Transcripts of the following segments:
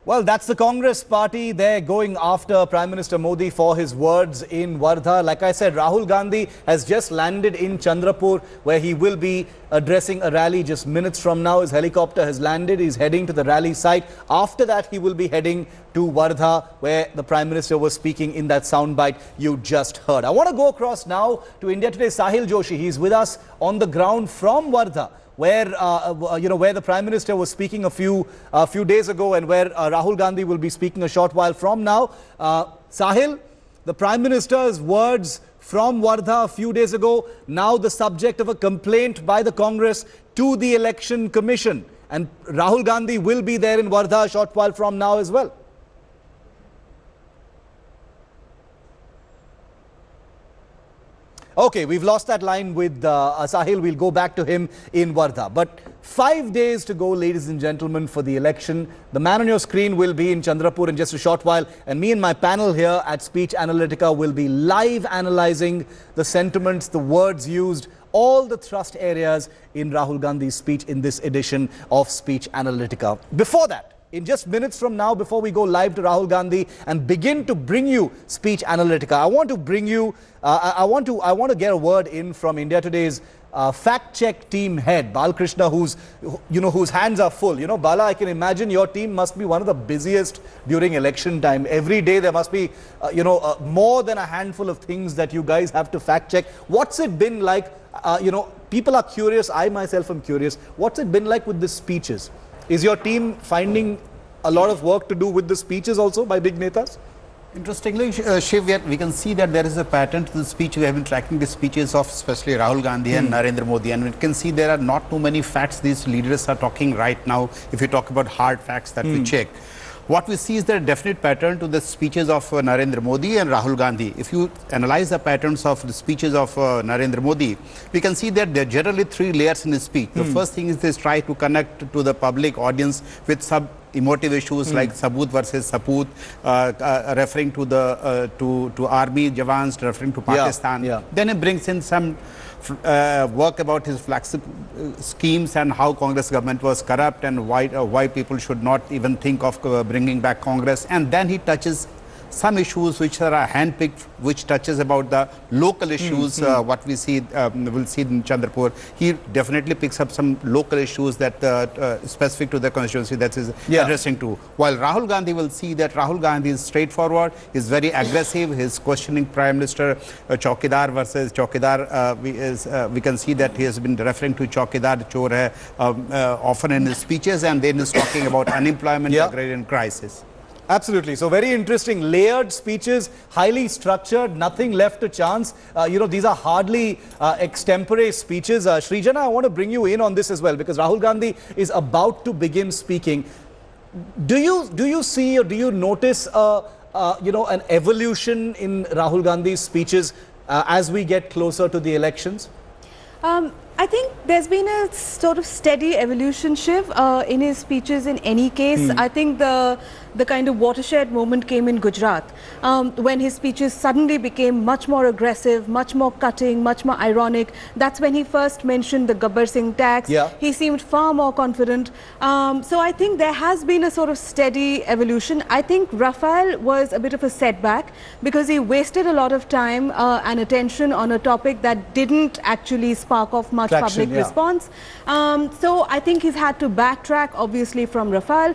Well, that's the Congress party. They're going after Prime Minister Modi for his words in Wardha. Like I said, Rahul Gandhi has just landed in Chandrapur, where he will be addressing a rally just minutes from now. His helicopter has landed. He's heading to the rally site. After that, he will be heading to Wardha, where the Prime Minister was speaking in that soundbite you just heard. I want to go across now to India Today's Sahil Joshi. He's with us on the ground from Wardha, where where the Prime Minister was speaking a few days ago, and where Rahul Gandhi will be speaking a short while from now. Sahil, the Prime Minister's words from Wardha a few days ago, now the subject of a complaint by the Congress to the Election Commission, and Rahul Gandhi will be there in Wardha a short while from now as well. Okay, we've lost that line with Sahil. We'll go back to him in Wardha. But 5 days to go, ladies and gentlemen, for the election. The man on your screen will be in Chandrapur in just a short while. And me and my panel here at Speech Analytica will be live analyzing the sentiments, the words used, all the thrust areas in Rahul Gandhi's speech in this edition of Speech Analytica. Before that, in just minutes from now, before we go live to Rahul Gandhi and begin to bring you Speech Analytica, I want to bring you, I want to get a word in from India Today's fact check team head, Balkrishna, whose hands are full. You know, Bala, I can imagine your team must be one of the busiest during election time. Every day there must be, more than a handful of things that you guys have to fact check. What's it been like? People are curious. I myself am curious. What's it been like with the speeches? Is your team finding a lot of work to do with the speeches also by big netas? Interestingly, Shiv, we can see that there is a pattern to the speech. We have been tracking the speeches of especially Rahul Gandhi and Narendra Modi, and we can see there are not too many facts these leaders are talking right now. If you talk about hard facts that we check, what we see is there a definite pattern to the speeches of Narendra Modi and Rahul Gandhi. If you analyze the patterns of the speeches of Narendra Modi, we can see that there are generally three layers in his speech. The first thing is they try to connect to the public audience with some emotive issues like Sabut versus Saput, referring to the to army jawans, referring to Pakistan. Then he brings in some work about his flagship schemes and how Congress government was corrupt and why people should not even think of bringing back Congress. And then he touches some issues which are handpicked, which touches about the local issues, what we see, we'll see in Chandrapur. He definitely picks up some local issues that specific to the constituency that is addressing to. While Rahul Gandhi will see that Rahul Gandhi is straightforward, is very aggressive, his questioning Prime Minister Chaukidar versus Chaukidar, we can see that he has been referring to Chaukidar Chor hai often in his speeches, and then is talking about unemployment, agrarian crisis. Absolutely. So very interesting, layered speeches, highly structured, nothing left to chance. These are hardly extempore speeches. Srijana, I want to bring you in on this as well, because Rahul Gandhi is about to begin speaking. Do you see or do you notice an evolution in Rahul Gandhi's speeches as we get closer to the elections? I think there's been a sort of steady evolution, Shiv, in his speeches in any case. I think the kind of watershed moment came in Gujarat, when his speeches suddenly became much more aggressive, much more cutting, much more ironic. That's when he first mentioned the Gabbar Singh tax. He seemed far more confident. So I think there has been a sort of steady evolution. I think Rafale was a bit of a setback because he wasted a lot of time and attention on a topic that didn't actually spark off much public response. So I think he's had to backtrack, obviously, from Rafale.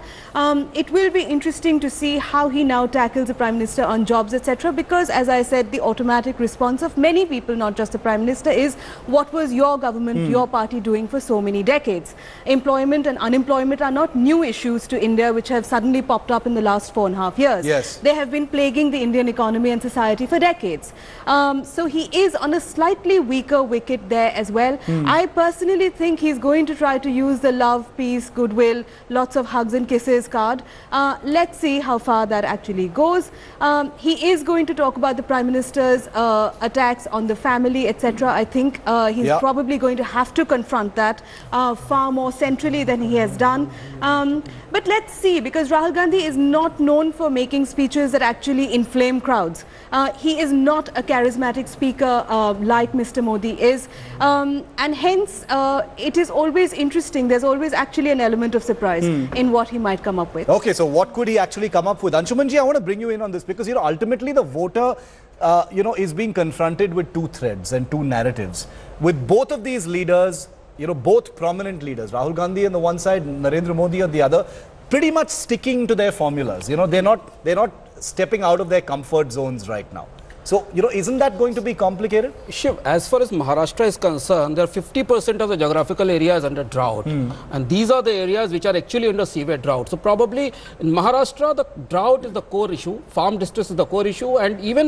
It will be interesting to see how he now tackles the Prime Minister on jobs, etc. Because, as I said, the automatic response of many people, not just the Prime Minister, is what was your government, your party doing for so many decades? Employment and unemployment are not new issues to India, which have suddenly popped up in the last 4.5 years. They have been plaguing the Indian economy and society for decades. So he is on a slightly weaker wicket there as well. I personally think he's going to try to use the love, peace, goodwill, lots of hugs and kisses card. Let's see how far that actually goes. He is going to talk about the Prime Minister's attacks on the family, etc. I think he's probably going to have to confront that far more centrally than he has done. But let's see, because Rahul Gandhi is not known for making speeches that actually inflame crowds. He is not a charismatic speaker like Mr. Modi is. And and hence it is always interesting. There's always actually an element of surprise in what he might come up with. Okay, so what could he actually come up with? Anshumanji, I want to bring you in on this because, ultimately the voter, is being confronted with two threads and two narratives. With both of these leaders, both prominent leaders, Rahul Gandhi on the one side, Narendra Modi on the other, pretty much sticking to their formulas. They're not stepping out of their comfort zones right now. So, isn't that going to be complicated? Shiv, as far as Maharashtra is concerned, there are 50% of the geographical areas under drought. And these are the areas which are actually under severe drought. So probably in Maharashtra, the drought is the core issue, farm distress is the core issue, and even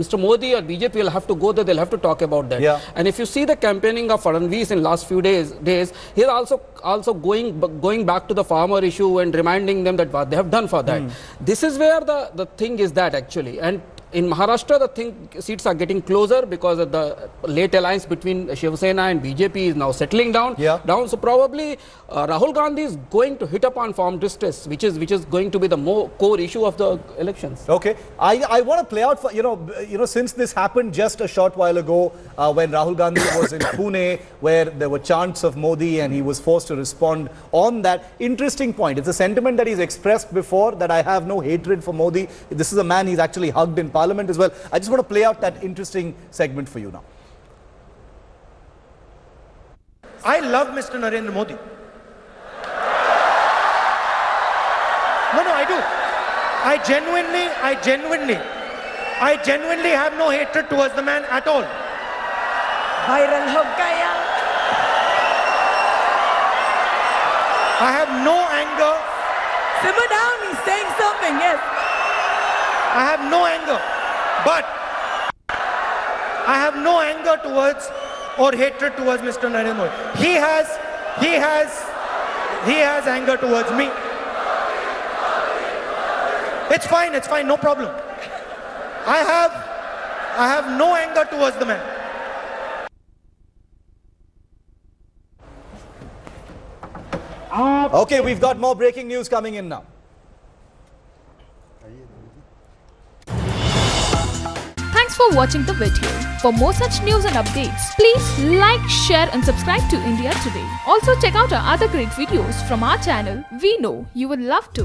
Mr. Modi or BJP will have to go there, they'll have to talk about that. Yeah. And if you see the campaigning of Fadnavis in last few days, he's also going back to the farmer issue and reminding them that what they have done for that. This is where the thing is that actually. And in Maharashtra, the seats are getting closer because of the late alliance between Shiv Sena and BJP is now settling down. So probably Rahul Gandhi is going to hit upon farm distress, which is going to be the more core issue of the elections. Okay, I want to play out for since this happened just a short while ago when Rahul Gandhi was in Pune, where there were chants of Modi and he was forced to respond on that. Interesting point. It's a sentiment that he's expressed before, that I have no hatred for Modi. This is a man he's actually hugged in Parliament as well. I just want to play out that interesting segment for you now. I love Mr. Narendra Modi. No, I do. I genuinely have no hatred towards the man at all. Viral ho gaya. I have no anger. Simmer down, he's saying something, yes. I have no anger, but I have no anger towards or hatred towards Mr. Narendra Modi. He has anger towards me. It's fine, no problem. I have no anger towards the man. Okay, we've got more breaking news coming in now. Thanks for watching the video. For more such news and updates, please like, share and subscribe to India Today. Also check out our other great videos from our channel. We know you will love to.